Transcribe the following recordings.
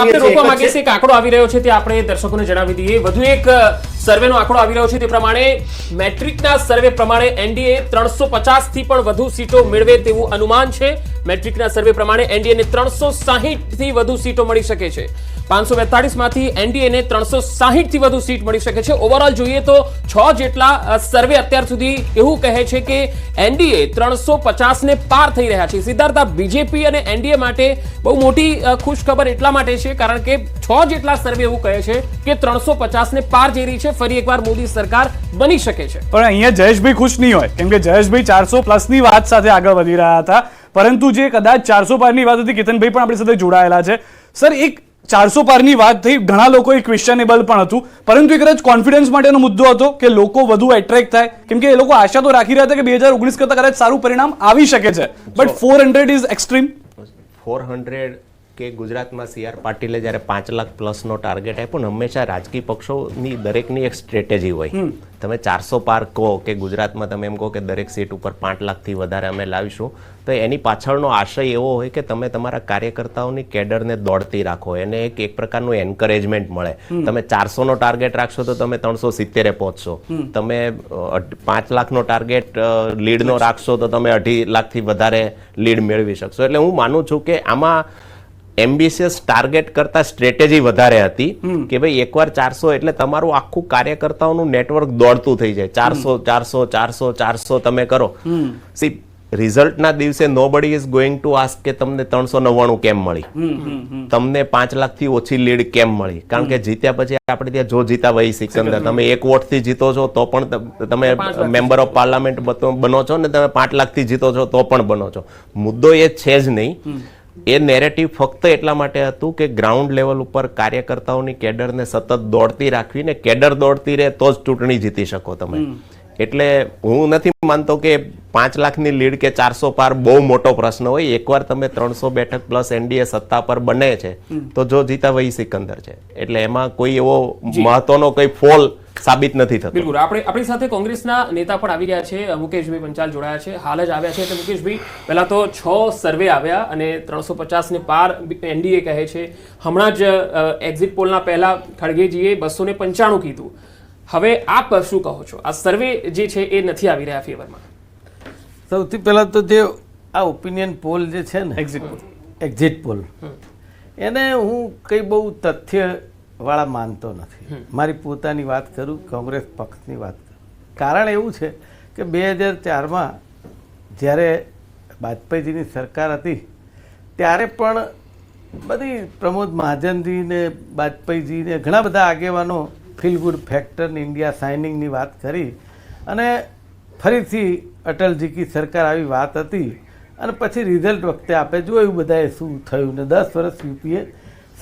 આપણે રોકવા માંગીએ છીએ કે આંકડો આવી રહ્યો છે તે આપણે દર્શકોને જણાવી દઈએ. વધુ એક સર્વેનો આંકડો આવી રહ્યો છે તે પ્રમાણે મેટ્રિકના સર્વે પ્રમાણે એનડીએ 350 થી પણ વધુ સીટો મેળવે તેવું અનુમાન છે. મેટ્રિકના સર્વે પ્રમાણે એનડીએને 360 થી વધુ સીટો મળી શકે છે. 542 માંથી એનડીએને 360 થી વધુ સીટ મળી શકે છે. ઓવરઓલ જોઈએ તો 6 જેટલા સર્વે અત્યાર સુધી એવું કહે છે કે એનડીએ 350 ને પાર થઈ રહ્યા છે. સિદ્ધાર્થ, બીજેપી અને એનડીએ માટે બહુ મોટી ખુશખબર એટલા માટે છે કારણ કે 6 જેટલા સર્વે એવું કહે છે કે 350 ને પાર જઈ રહી છે. ફરી એકવાર મોદી સરકાર બની શકે છે. પણ અહીંયા જયેશભાઈ ખુશ નહીં હોય, કેમ કે જયેશભાઈ 400+ ની વાત સાથે આગળ વધી રહ્યા હતા, પરંતુ જે કદાચ 400 પારની વાત હતી, કેતનભાઈ પણ આપણી સાથે જોડાયેલા છે. સર, એક 400 પારની વાત થઈ, ઘણા લોકો એક ક્વેશ્ચનેબલ પણ હતું, પરંતુ એક કદાચ કોન્ફિડન્સ માટેનો મુદ્દો હતો કે લોકો વધુ એટ્રેક્ટ થાય, કેમ કે એ લોકો આશા તો રાખી રહ્યા હતા કે 2019 કરતા કદાચ સારું પરિણામ આવી શકે છે. But 400 is extreme. 400 કે ગુજરાતમાં CR પાટીલે જ્યારે 5 લાખ+ નો ટાર્ગેટ આપ્યો ને, હંમેશા રાજકીય પક્ષોની દરેકની એક સ્ટ્રેટેજી હોય. તમે 400 પાર કહો કે ગુજરાતમાં તમે એમ કહો કે દરેક સીટ ઉપર 5 લાખથી વધારે અમે લાવીશું, તો એની પાછળનો આશય એવો હોય કે તમે તમારા કાર્યકર્તાઓની કેડરને દોડતી રાખો, એને એક પ્રકારનું એન્કરેજમેન્ટ મળે. તમે 400 નો ટાર્ગેટ રાખશો તો તમે 370 પહોંચશો. તમે 5 લાખનો ટાર્ગેટ લીડનો રાખશો તો તમે 2.5 લાખથી વધારે લીડ મેળવી શકશો. એટલે હું માનું છું કે આમાં એમ્બિશિયસ ટાર્ગેટ કરતા સ્ટ્રેટેજી વધારે હતી કે ભાઈ એકવાર 400 એટલે તમારું આખું કાર્યકર્તાઓનું નેટવર્ક દોડતું થઈ જાય. 400 તમે કરો. સી, રિઝલ્ટના દિવસે nobody is going to ask કે તમને 399 કેમ મળી, તમને 5 લાખથી ઓછી લીડ કેમ મળી, કારણ કે જીત્યા પછી આપણે ત્યાં જો જીતા વહી સિકંદર, તમે 1 વોટથી જીતો છો તો પણ તમે મેમ્બર ઓફ પાર્લામેન્ટ બનો છો ને તમે 5 લાખથી જીતો છો તો પણ બનો છો. મુદ્દો એ છે જ નહીં. એ નેરેટિવ ફક્ત એટલા માટે હતું કે ગ્રાઉન્ડ લેવલ ઉપર કાર્યકર્તાઓની કેડરને સતત દોડતી રાખવી, ને કેડર દોડતી રહે તો જ ચૂંટણી જીતી શકો તમે. એટલે હું નથી માનતો કે 5 લાખની લીડ કે 400 પાર બહુ મોટો પ્રશ્ન હોય. એકવાર તમે 300 બેઠક પ્લસ એનડીએ સત્તા પર બને છે તો જો જીતા વહી સિકંદર છે. એટલે એમાં કોઈ એવો મહત્વનો કોઈ ફોલ સાબિત નથી થતો. બિલકુલ. આપણી સાથે કોંગ્રેસના નેતા પણ આવી રહ્યા છે, મુકેશભાઈ પંચાલ જોડાયા છે, હાલ જ આવ્યા છે. એટલે મુકેશભાઈ, પહેલા તો 6 સર્વે આવ્યા અને 350 ને પાર એનડીએ કહે છે. હમણાં જ એક્ઝિટ પોલના પહેલા ખડગેજીએ 295 કીધું. હવે આપ શું કહો છો? આ સર્વે જે છે એ નથી આવી રહ્યા ફેવરમાં. સૌથી પહેલા તો જે આ ઓપિનિયન પોલ જે છે ને, એક્ઝિટ પોલ, એને હું કંઈ બહુ તથ્ય વાળા માનતો નથી. મારી પોતાની વાત કરું, કોંગ્રેસ પક્ષની વાત કરું. કારણ એવું છે કે 2004માં જ્યારે વાજપેયીજીની સરકાર હતી ત્યારે પણ બધી પ્રમોદ મહાજનજી ને વાજપેયીજીને ઘણા બધા આગેવાનો ફીલ ગુડ ફેક્ટર ઇન્ડિયા સાઇનિંગની વાત કરી, અને ફરીથી અટલજી કી સરકાર આવી વાત હતી, અને પછી રિઝલ્ટ વખતે આપણે જોયું બધાએ શું થયું, ને 10 વર્ષ યુપીએ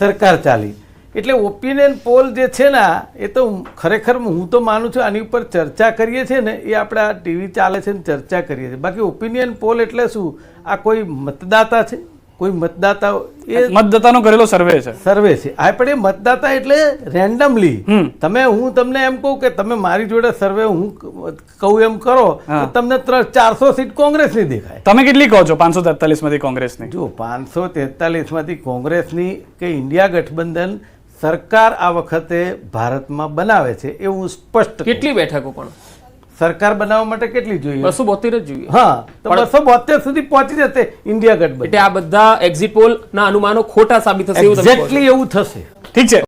સરકાર ચાલી. એટલે ઓપિનિયન પોલ જે છે ને એ તો ખરેખર હું તો માનું છું આની ઉપર ચર્ચા કરીએ છીએ ને એ આપણે આ ટીવી ચાલે છે ને ચર્ચા કરીએ છીએ. બાકી ઓપિનિયન પોલ એટલે શું? આ કોઈ મતદાતા છે, કોઈ મતદાતા, એ મતદાતાનો કરેલો સર્વે છે. સર્વે છે. આ પણ એ મતદાતા એટલે રેન્ડમલી હું તમને એમ કહું કે તમે મારી જોડે સર્વે હું કહું એમ કરો તો તમને 400 સીટ કોંગ્રેસની દેખાય. તમે કેટલી કહો છો 543 માંથી કોંગ્રેસની? જો 543 માંથી કોંગ્રેસની કે ઇન્ડિયા ગઠબંધન સરકાર આ વખતે ભારતમાં બનાવે છે એવું સ્પષ્ટ. કેટલી બેઠકો પણ સરકાર બનાવવા માટે કેટલી જોઈએ? 272 જ જોઈએ. હા, તો 272 સુધી પહોંચી જશે ઇન્ડિયા ગઠબંધન. એટલે આ બધા એક્ઝિટ પોલ ના અનુમાનો ખોટા સાબિત થશે એવું એક્ઝેક્ટલી એવું થશે. ઠીક છે.